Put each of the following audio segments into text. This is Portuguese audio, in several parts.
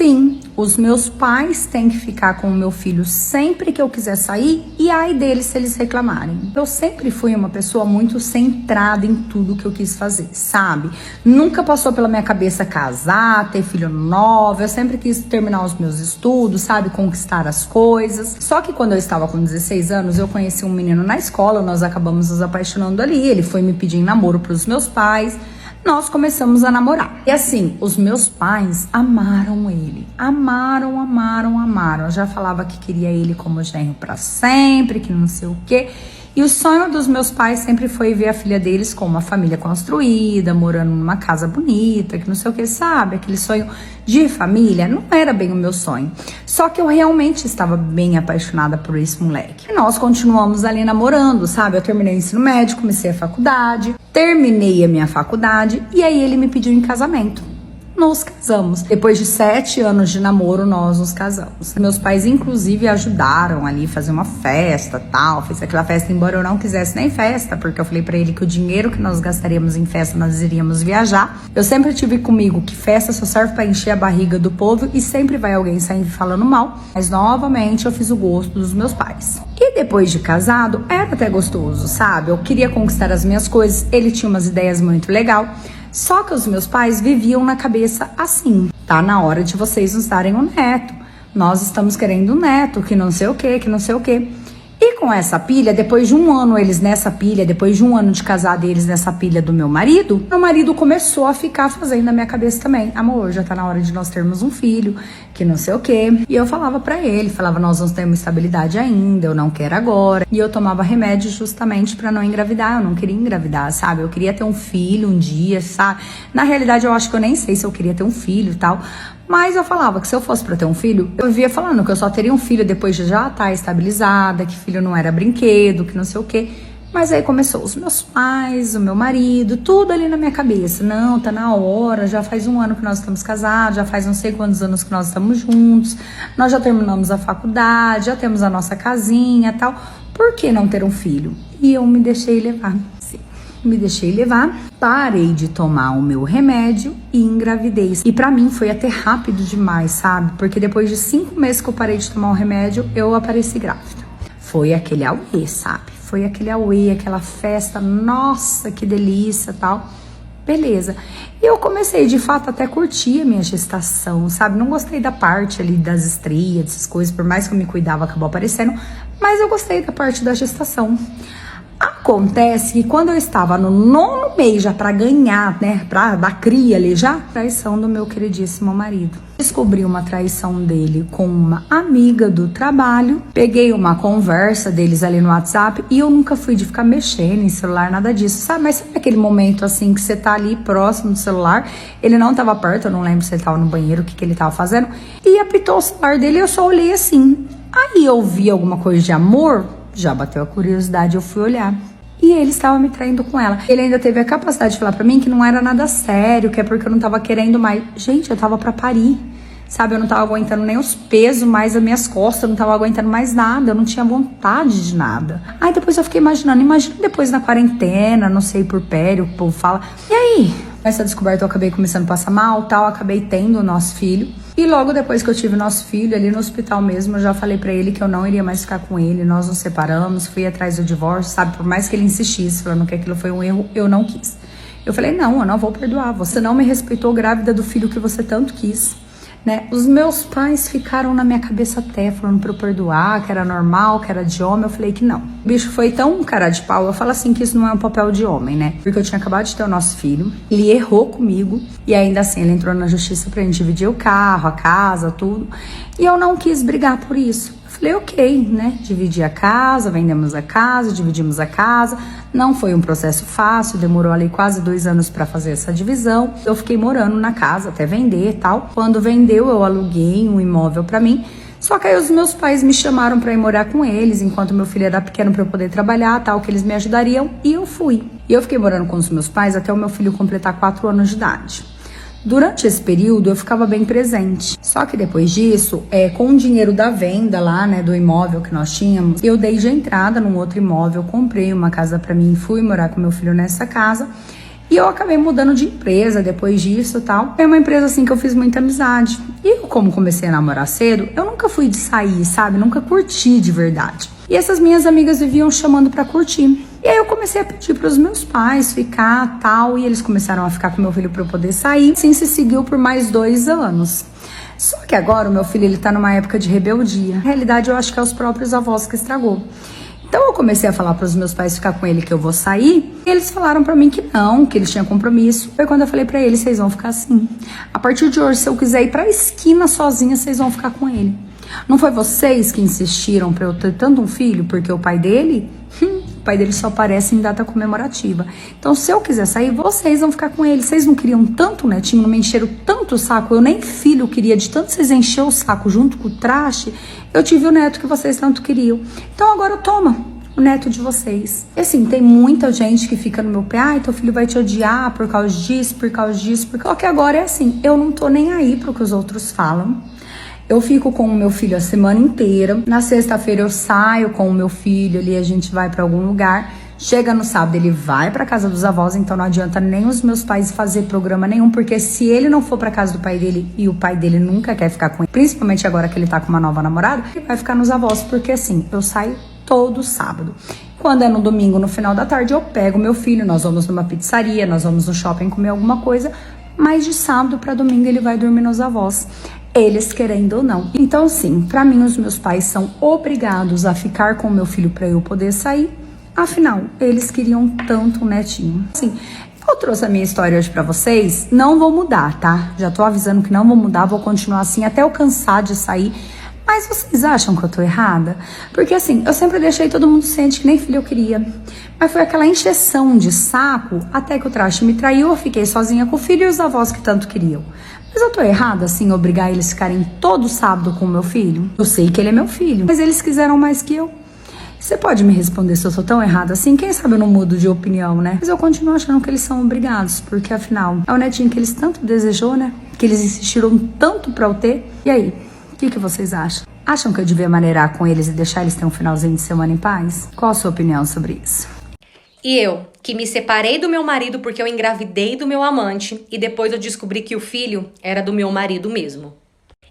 Sim, os meus pais têm que ficar com o meu filho sempre que eu quiser sair e ai deles se eles reclamarem. Eu sempre fui uma pessoa muito centrada em tudo que eu quis fazer, sabe? Nunca passou pela minha cabeça casar, ter filho novo, eu sempre quis terminar os meus estudos, sabe? Conquistar as coisas. Só que quando eu estava com 16 anos, eu conheci um menino na escola, nós acabamos nos apaixonando ali, ele foi me pedir em namoro pros meus pais. Nós começamos a namorar. E assim, os meus pais amaram ele. Amaram, amaram, amaram. Eu já falava que queria ele como genro pra sempre, que não sei o quê. E o sonho dos meus pais sempre foi ver a filha deles com uma família construída, morando numa casa bonita, que não sei o que, sabe? Aquele sonho de família não era bem o meu sonho. Só que eu realmente estava bem apaixonada por esse moleque. E nós continuamos ali namorando, sabe? Eu terminei o ensino médio, comecei a faculdade, terminei a minha faculdade e aí ele me pediu em casamento. Nos casamos. Depois de 7 anos de namoro, nós nos casamos. Meus pais, inclusive, ajudaram ali a fazer uma festa, tal. Fez aquela festa, embora eu não quisesse nem festa, porque eu falei pra ele que o dinheiro que nós gastaríamos em festa, nós iríamos viajar. Eu sempre tive comigo que festa só serve pra encher a barriga do povo e sempre vai alguém sair falando mal. Mas, novamente, eu fiz o gosto dos meus pais. E depois de casado, era até gostoso, sabe? Eu queria conquistar as minhas coisas, ele tinha umas ideias muito legais. Só que os meus pais viviam na cabeça assim: tá na hora de vocês nos darem um neto. Nós estamos querendo um neto, que não sei o que, que não sei o que. E com essa pilha, depois de um ano eles nessa pilha, depois de um ano de casado eles nessa pilha do meu marido começou a ficar fazendo na minha cabeça também: amor, já tá na hora de nós termos um filho, que não sei o que. E eu falava pra ele, falava: nós não temos estabilidade ainda, eu não quero agora. E eu tomava remédio justamente pra não engravidar, eu não queria engravidar, sabe? Eu queria ter um filho um dia, sabe? Na realidade eu acho que eu nem sei se eu queria ter um filho e tal. Mas eu falava que se eu fosse pra ter um filho, eu vivia falando que eu só teria um filho depois de já estar estabilizada, que filho não era brinquedo, que não sei o quê. Mas aí começou os meus pais, o meu marido, tudo ali na minha cabeça. Não, tá na hora, já faz 1 ano que nós estamos casados, já faz não sei quantos anos que nós estamos juntos, nós já terminamos a faculdade, já temos a nossa casinha e tal. Por que não ter um filho? E eu me deixei levar. Me deixei levar, parei de tomar o meu remédio e engravidei. E pra mim foi até rápido demais, sabe? Porque depois de 5 meses que eu parei de tomar o remédio, eu apareci grávida. Foi aquele auê, sabe? Foi aquele auê, aquela festa, nossa, que delícia, tal. Beleza. E eu comecei, de fato, até curtir a minha gestação, sabe? Não gostei da parte ali das estrias, dessas coisas, por mais que eu me cuidava, acabou aparecendo. Mas eu gostei da parte da gestação. Acontece que quando eu estava no 9º mês já pra ganhar, né, pra dar cria ali já, traição do meu queridíssimo marido. Descobri uma traição dele com uma amiga do trabalho, peguei uma conversa deles ali no WhatsApp e eu nunca fui de ficar mexendo em celular, nada disso, sabe? Mas sabe aquele momento assim que você tá ali próximo do celular, ele não tava perto, eu não lembro se ele tava no banheiro, o que ele tava fazendo, e apitou o celular dele e eu só olhei assim. Aí eu vi alguma coisa de amor, já bateu a curiosidade, eu fui olhar. E ele estava me traindo com ela. Ele ainda teve a capacidade de falar pra mim que não era nada sério, que é porque eu não tava querendo mais. Gente, eu tava pra parir, sabe? Eu não tava aguentando nem os pesos mais das minhas costas, eu não tava aguentando mais nada, eu não tinha vontade de nada. Aí depois eu fiquei imaginando, imagina depois na quarentena, não sei, por pério, o povo fala. E aí? Nessa descoberta eu acabei começando a passar mal, tal, acabei tendo o nosso filho. E logo depois que eu tive o nosso filho, ali no hospital mesmo, eu já falei pra ele que eu não iria mais ficar com ele, nós nos separamos, fui atrás do divórcio, sabe? Por mais que ele insistisse, falando que aquilo foi um erro, eu não quis. Eu falei: não, eu não vou perdoar, você não me respeitou grávida do filho que você tanto quis, né? Os meus pais ficaram na minha cabeça até, falando pra eu perdoar, que era normal, que era de homem. Eu falei que não. O bicho foi tão cara de pau, eu falo assim que isso não é um papel de homem, né? Porque eu tinha acabado de ter o nosso filho, ele errou comigo, e ainda assim ele entrou na justiça pra gente dividir o carro, a casa, tudo, e eu não quis brigar por isso. Falei, ok, né? Dividi a casa, vendemos a casa, dividimos a casa. Não foi um processo fácil, demorou ali quase 2 anos para fazer essa divisão. Eu fiquei morando na casa até vender e tal. Quando vendeu, eu aluguei um imóvel para mim. Só que aí os meus pais me chamaram para ir morar com eles, enquanto meu filho era pequeno, para eu poder trabalhar, tal, que eles me ajudariam, e eu fui. E eu fiquei morando com os meus pais até o meu filho completar 4 anos de idade. Durante esse período eu ficava bem presente, só que depois disso, com o dinheiro da venda lá, né, do imóvel que nós tínhamos, eu dei de entrada num outro imóvel, comprei uma casa pra mim, fui morar com meu filho nessa casa, E eu acabei mudando de empresa depois disso e tal. É uma empresa assim que eu fiz muita amizade. E eu, como comecei a namorar cedo, eu nunca fui de sair, sabe? Nunca curti de verdade. E essas minhas amigas viviam chamando pra curtir. E aí eu comecei a pedir pros meus pais ficar, tal, e eles começaram a ficar com meu filho pra eu poder sair. Assim se seguiu por mais 2 anos. Só que agora o meu filho, ele tá numa época de rebeldia. Na realidade, eu acho que é os próprios avós que estragou. Então eu comecei a falar pros meus pais ficar com ele que eu vou sair, e eles falaram pra mim que não, que eles tinham compromisso. Foi quando eu falei pra eles, vocês vão ficar assim. A partir de hoje, se eu quiser ir pra esquina sozinha, vocês vão ficar com ele. Não foi vocês que insistiram pra eu ter tanto um filho, porque o pai dele só aparece em data comemorativa. Então, se eu quiser sair, vocês vão ficar com ele. Vocês não queriam tanto netinho, não me encheram tanto o saco. Eu nem filho queria, de tanto vocês encher o saco junto com o traste, eu tive o neto que vocês tanto queriam. Então, agora toma o neto de vocês. E assim, tem muita gente que fica no meu pé, ai, teu filho vai te odiar por causa disso, por causa disso, porque agora é assim, eu não tô nem aí pro que os outros falam. Eu fico com o meu filho a semana inteira. Na sexta-feira eu saio com o meu filho ali, a gente vai pra algum lugar. Chega no sábado, ele vai pra casa dos avós, então não adianta nem os meus pais fazer programa nenhum, porque se ele não for pra casa do pai dele e o pai dele nunca quer ficar com ele, principalmente agora que ele tá com uma nova namorada, ele vai ficar nos avós, porque assim, eu saio todo sábado. Quando é no domingo, no final da tarde, eu pego meu filho, nós vamos numa pizzaria, nós vamos no shopping comer alguma coisa, mas de sábado pra domingo ele vai dormir nos avós. Eles querendo ou não. Então, sim, pra mim, os meus pais são obrigados a ficar com o meu filho pra eu poder sair. Afinal, eles queriam tanto um netinho. Assim, eu trouxe a minha história hoje pra vocês. Não vou mudar, tá? Já tô avisando que não vou mudar, vou continuar assim até eu cansar de sair. Mas vocês acham que eu tô errada? Porque assim, eu sempre deixei todo mundo ciente que nem filho eu queria. Mas foi aquela encheção de saco até que o traste me traiu, eu fiquei sozinha com o filho e os avós que tanto queriam. Mas eu tô errada, assim, obrigar eles a ficarem todo sábado com o meu filho? Eu sei que ele é meu filho, mas eles quiseram mais que eu. Você pode me responder se eu sou tão errada assim? Quem sabe eu não mudo de opinião, né? Mas eu continuo achando que eles são obrigados, porque afinal, é o netinho que eles tanto desejou, né? Que eles insistiram tanto pra eu ter. E aí, o que vocês acham? Acham que eu devia maneirar com eles e deixar eles ter um finalzinho de semana em paz? Qual a sua opinião sobre isso? E eu, que me separei do meu marido porque eu engravidei do meu amante e depois eu descobri que o filho era do meu marido mesmo.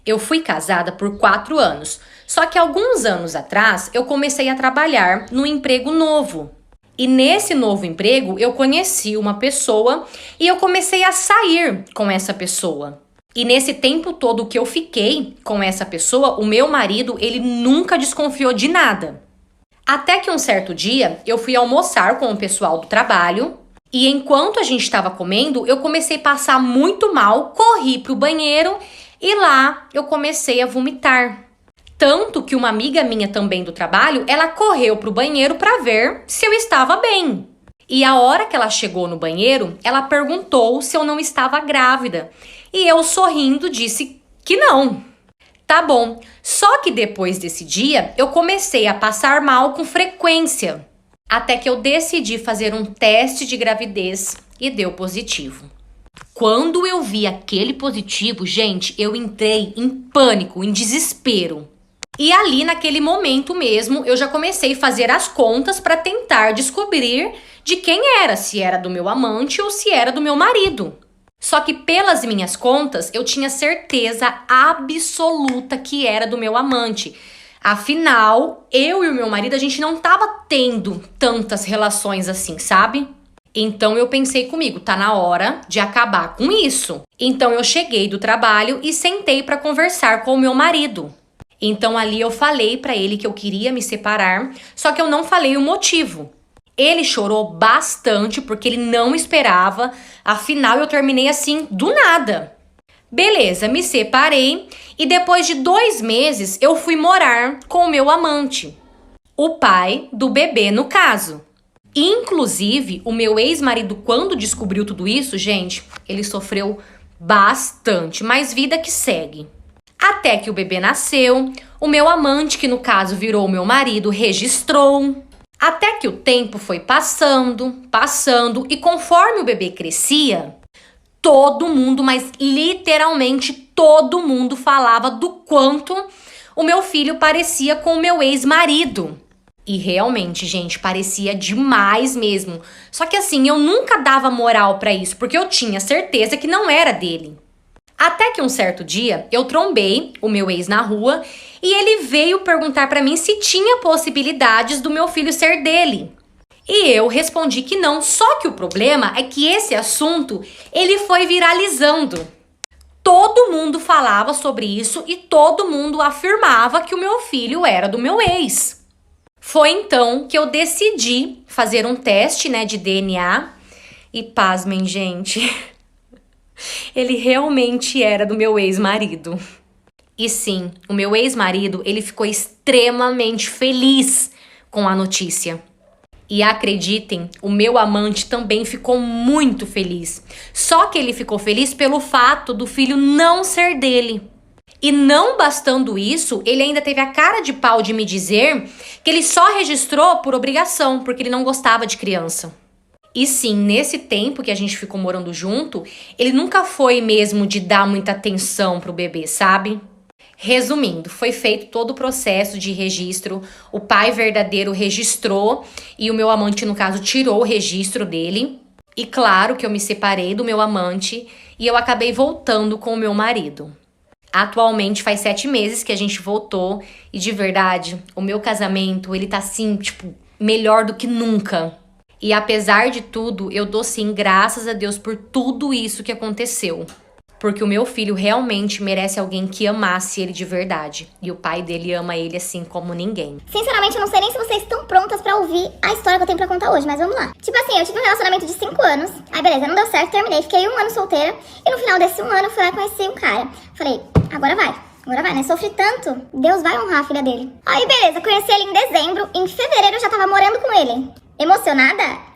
Eu fui casada por 4 anos, só que alguns anos atrás eu comecei a trabalhar num emprego novo. E nesse novo emprego eu conheci uma pessoa e eu comecei a sair com essa pessoa. E nesse tempo todo que eu fiquei com essa pessoa, o meu marido, ele nunca desconfiou de nada. Até que um certo dia, eu fui almoçar com o pessoal do trabalho e enquanto a gente estava comendo, eu comecei a passar muito mal, corri pro banheiro e lá eu comecei a vomitar. Tanto que uma amiga minha também do trabalho, ela correu pro banheiro para ver se eu estava bem. E a hora que ela chegou no banheiro, ela perguntou se eu não estava grávida. E eu sorrindo disse que não. Tá bom, só que depois desse dia eu comecei a passar mal com frequência, até que eu decidi fazer um teste de gravidez e deu positivo. Quando eu vi aquele positivo, gente, eu entrei em pânico, em desespero. E ali naquele momento mesmo eu já comecei a fazer as contas para tentar descobrir de quem era, se era do meu amante ou se era do meu marido. Só que pelas minhas contas, eu tinha certeza absoluta que era do meu amante. Afinal, eu e o meu marido, a gente não tava tendo tantas relações assim, sabe? Então eu pensei comigo, tá na hora de acabar com isso. Então eu cheguei do trabalho e sentei para conversar com o meu marido. Então ali eu falei para ele que eu queria me separar, só que eu não falei o motivo. Ele chorou bastante porque ele não esperava, afinal eu terminei assim do nada. Beleza, me separei e depois de 2 meses eu fui morar com o meu amante, o pai do bebê no caso. Inclusive, o meu ex-marido, quando descobriu tudo isso, gente, ele sofreu bastante, mas vida que segue. Até que o bebê nasceu, o meu amante, que no caso virou o meu marido, registrou. Até que o tempo foi passando e conforme o bebê crescia, todo mundo, mas literalmente todo mundo falava do quanto o meu filho parecia com o meu ex-marido. E realmente, gente, parecia demais mesmo. Só que assim, eu nunca dava moral pra isso, porque eu tinha certeza que não era dele. Até que um certo dia, eu trombei o meu ex na rua e ele veio perguntar pra mim se tinha possibilidades do meu filho ser dele. E eu respondi que não, só que o problema é que esse assunto, ele foi viralizando. Todo mundo falava sobre isso e todo mundo afirmava que o meu filho era do meu ex. Foi então que eu decidi fazer um teste, de DNA e pasmem, gente, ele realmente era do meu ex-marido. E sim, o meu ex-marido, ele ficou extremamente feliz com a notícia. E acreditem, o meu amante também ficou muito feliz. Só que ele ficou feliz pelo fato do filho não ser dele. E não bastando isso, ele ainda teve a cara de pau de me dizer que ele só registrou por obrigação, porque ele não gostava de criança. E sim, nesse tempo que a gente ficou morando junto, ele nunca foi mesmo de dar muita atenção pro bebê, sabe? Resumindo, foi feito todo o processo de registro, o pai verdadeiro registrou e o meu amante, no caso, tirou o registro dele. E claro que eu me separei do meu amante e eu acabei voltando com o meu marido. Atualmente faz 7 meses que a gente voltou e de verdade, o meu casamento, ele tá assim, melhor do que nunca. E apesar de tudo, eu dou sim graças a Deus por tudo isso que aconteceu. Porque o meu filho realmente merece alguém que amasse ele de verdade. E o pai dele ama ele assim como ninguém. Sinceramente, eu não sei nem se vocês estão prontas pra ouvir a história que eu tenho pra contar hoje, mas vamos lá. Tipo assim, eu tive um relacionamento de 5 anos. Aí beleza, não deu certo, terminei. Fiquei 1 ano solteira. E no final desse 1 ano, eu fui lá e conheci um cara. Falei, agora vai, né? Sofri tanto. Deus vai honrar a filha dele. Aí beleza, conheci ele em dezembro. Em fevereiro eu já tava morando com ele. Emocionada?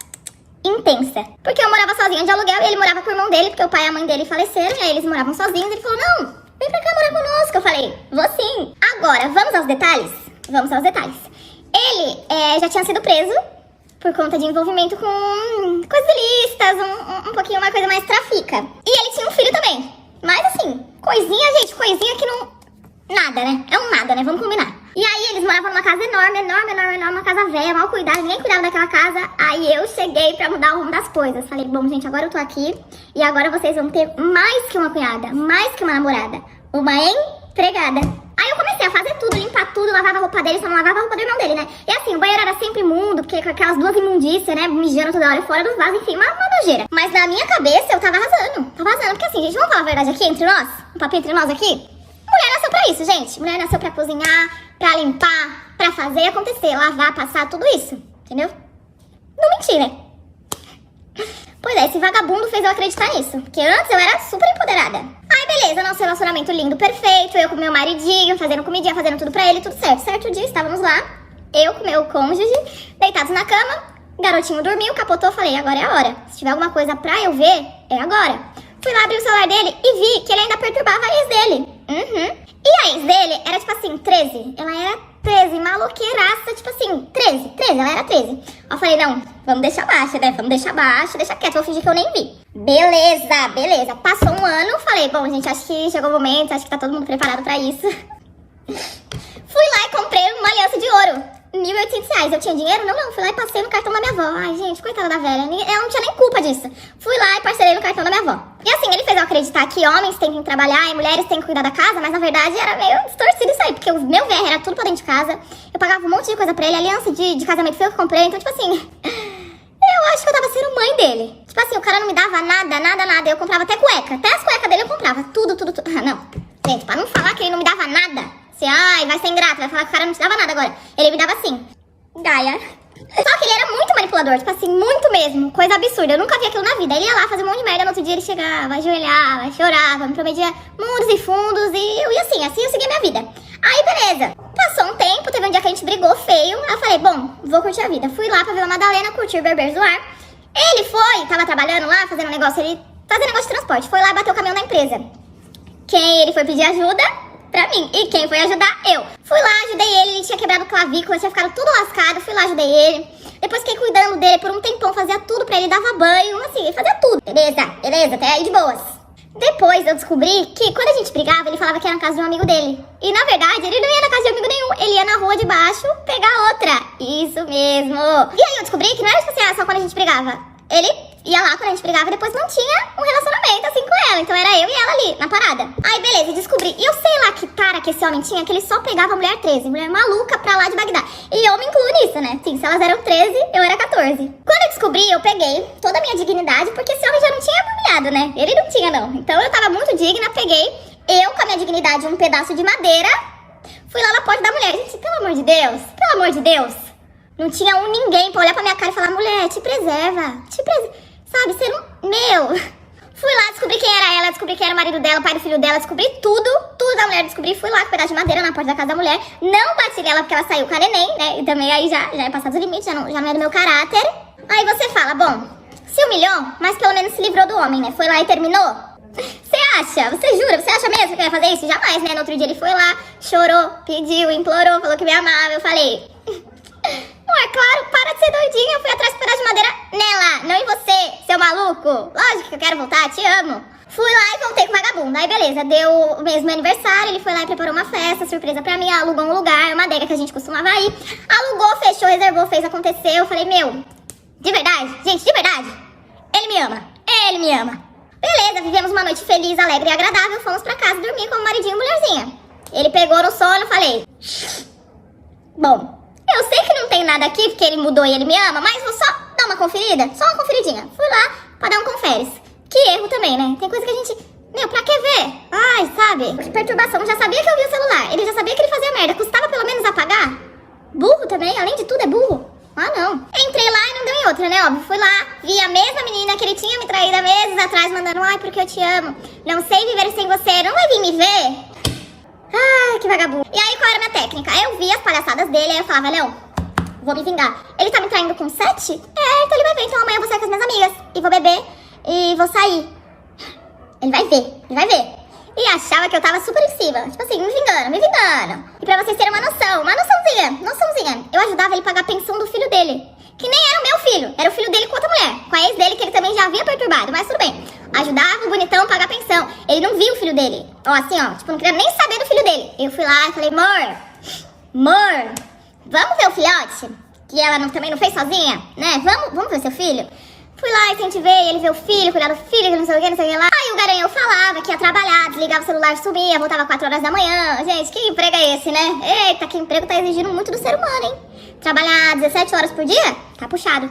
Intensa. Porque eu morava sozinha de aluguel e ele morava com o irmão dele, porque o pai e a mãe dele faleceram, e aí eles moravam sozinhos. Ele falou, não, vem pra cá morar conosco. Eu falei, vou sim. Agora, vamos aos detalhes? Vamos aos detalhes. Ele já tinha sido preso por conta de envolvimento com coisas ilícitas, um pouquinho uma coisa mais trafica. E ele tinha um filho também. Mas assim, coisinha que não... Nada, né? É um nada, né? Vamos combinar. E aí eles moravam numa casa enorme, uma casa velha, mal cuidada, ninguém cuidava daquela casa. Aí eu cheguei pra mudar o rumo das coisas. Falei, bom, gente, agora eu tô aqui e agora vocês vão ter mais que uma cunhada, mais que uma namorada, uma empregada. Aí eu comecei a fazer tudo, limpar tudo, lavava a roupa dele, só não lavava a roupa do irmão dele, né? E assim, o banheiro era sempre imundo, porque com aquelas 2 imundícias, né, mijando toda hora fora dos vasos, enfim, uma nojeira. Mas na minha cabeça eu tava arrasando, porque assim, gente, vamos falar a verdade aqui entre nós? Um papinho entre nós aqui? Mulher nasceu pra isso, gente. Mulher nasceu pra cozinhar, pra limpar, pra fazer acontecer, lavar, passar, tudo isso. Entendeu? Não menti, né? Pois é, esse vagabundo fez eu acreditar nisso. Porque antes eu era super empoderada. Aí beleza, nosso relacionamento lindo, perfeito. Eu com meu maridinho, fazendo comidinha, fazendo tudo pra ele, tudo certo. Certo dia, estávamos lá, eu com meu cônjuge, deitados na cama. Garotinho dormiu, capotou, falei, agora é a hora. Se tiver alguma coisa pra eu ver, é agora. Fui lá abrir o celular dele e vi que ele ainda perturbava a ex dele. E a ex dele era tipo assim, 13. Ela era 13, maloqueiraça, tipo assim, 13, ela era 13. Eu falei, não, vamos deixar baixo, né? Deixa quieto, vou fingir que eu nem vi. Beleza. Passou 1 ano, falei, bom, gente, acho que chegou o momento, acho que tá todo mundo preparado pra isso. Fui lá e comprei uma aliança de ouro. R$1.800. Eu tinha dinheiro? Não. Fui lá e passei no cartão da minha avó. Ai, gente, coitada da velha. Ela não tinha nem culpa disso. Fui lá e parcelei no cartão da minha avó. E assim, ele fez eu acreditar que homens têm que trabalhar e mulheres têm que cuidar da casa, mas na verdade era meio distorcido isso aí, porque o meu VR era tudo pra dentro de casa. Eu pagava um monte de coisa pra ele. A aliança de casamento foi eu que comprei. Então, tipo assim, eu acho que eu tava sendo mãe dele. Tipo assim, o cara não me dava nada. Eu comprava até cueca. Até as cuecas dele eu comprava. Tudo. Ah, não. Gente, pra não falar que ele não me dava nada. Assim, ai, vai ser ingrato, vai falar que o cara não te dava nada agora. Ele me dava assim, Gaia. Só que ele era muito manipulador, tipo assim, muito mesmo. Coisa absurda, eu nunca vi aquilo na vida. Ele ia lá fazer um monte de merda, no outro dia ele chegava, ajoelhava, chorava, me prometia mundos e fundos. E eu ia assim eu segui a minha vida. Aí beleza, passou um tempo, teve um dia que a gente brigou feio. Aí eu falei, bom, vou curtir a vida. Fui lá pra ver a Madalena, curtir o Berbers do Ar. Ele foi, tava trabalhando lá, fazendo um negócio, ele fazia negócio de transporte. Foi lá e bateu o caminhão da empresa. Quem ele foi pedir ajuda? Pra mim. E quem foi ajudar? Eu. Fui lá, ajudei ele tinha quebrado clavícula, tinha ficado tudo lascado. Fui lá, ajudei ele. Depois fiquei cuidando dele por um tempão, fazia tudo pra ele, dava banho, assim, ele fazia tudo. Beleza, até aí de boas. Depois eu descobri que quando a gente brigava, ele falava que era na casa de um amigo dele. E na verdade, ele não ia na casa de amigo nenhum. nenhum. Ele ia na rua de baixo pegar outra. Isso mesmo. E aí eu descobri que não era tipo assim, só quando a gente brigava. Ele ia lá quando a gente brigava e depois não tinha um relacionamento assim com ela. Então era eu e ela ali, na parada. Aí beleza, descobri. E eu sei lá que cara que esse homem tinha, que ele só pegava mulher 13. Mulher maluca pra lá de Bagdá. E eu me incluo nisso, né? Sim, se elas eram 13, eu era 14. Quando eu descobri, eu peguei toda a minha dignidade, porque esse homem já não tinha me humilhado, né? Ele não tinha, não. Então eu tava muito digna, peguei eu com a minha dignidade, um pedaço de madeira, fui lá na porta da mulher. Gente, pelo amor de Deus, pelo amor de Deus. Não tinha ninguém pra olhar pra minha cara e falar, mulher, te preserva, sabe, você não... Meu... Fui lá, descobri quem era ela, descobri quem era o marido dela, o pai do filho dela, descobri tudo da mulher, descobri, fui lá com um pedaço de madeira na porta da casa da mulher, não bati nela porque ela saiu com a neném, né, e também aí já é passado os limites, já não é do meu caráter. Aí você fala, bom, se humilhou, mas pelo menos se livrou do homem, né, foi lá e terminou. Você acha? Você jura? Você acha mesmo que eu ia fazer isso? Jamais, né, no outro dia ele foi lá, chorou, pediu, implorou, falou que me amava, eu falei... Não, é claro, para de ser doidinha. Eu fui atrás com um pedaço de madeira nela, não em você, seu maluco. Lógico que eu quero voltar, te amo. Fui lá e voltei com o vagabundo. Aí beleza, deu o mesmo aniversário, ele foi lá e preparou uma festa, surpresa pra mim, alugou um lugar, uma adega que a gente costumava ir. Alugou, fechou, reservou, fez, aconteceu. Eu falei, meu, de verdade, gente, de verdade, ele me ama, ele me ama. Beleza, vivemos uma noite feliz, alegre e agradável, fomos pra casa dormir como maridinho e mulherzinha. Ele pegou no sono, falei, bom... Eu sei que não tem nada aqui, porque ele mudou e ele me ama, mas vou só dar uma conferida, só uma conferidinha. Fui lá pra dar um conferes. Que erro também, né? Tem coisa que a gente... Meu, pra que ver? Ai, sabe? Que perturbação. Já sabia que eu via o celular. Ele já sabia que ele fazia merda. Custava pelo menos apagar? Burro também, além de tudo é burro. Ah, não. Entrei lá e não deu em outra, né? Óbvio, fui lá, vi a mesma menina que ele tinha me traído há meses atrás, mandando, ai, porque eu te amo. Não sei viver sem você. Não vai vir me ver? Ai, que vagabundo. E aí, qual era a minha técnica? Eu via as palhaçadas dele, aí eu falava, Léo, vou me vingar. Ele tá me traindo com 7? Então ele vai ver. Então amanhã eu vou sair com as minhas amigas. E vou beber. E vou sair. Ele vai ver. Ele vai ver. E achava que eu tava super em cima. Tipo assim, me vingando. E pra vocês terem uma noçãozinha. Eu ajudava ele a pagar a pensão do filho dele. Que nem era o meu filho. Era o filho dele com outra mulher. Com a ex dele, que ele também já havia perturbado. Mas tudo bem. Ajudava o bonitão a pagar a pensão. Ele não via o filho dele. Ó, assim, ó. Tipo, não queria nem saber do filho dele. Eu fui lá e falei, amor, vamos ver o filhote? Que ela também não fez sozinha, né? Vamos ver seu filho? Fui lá, incentivei ele ver o filho, cuidar do filho, que não sei o que lá. Aí o garanhão falava que ia trabalhar, desligava o celular, sumia, voltava 4 horas da manhã. Gente, que emprego é esse, né? Eita, que emprego tá exigindo muito do ser humano, hein? Trabalhar 17 horas por dia? Tá puxado.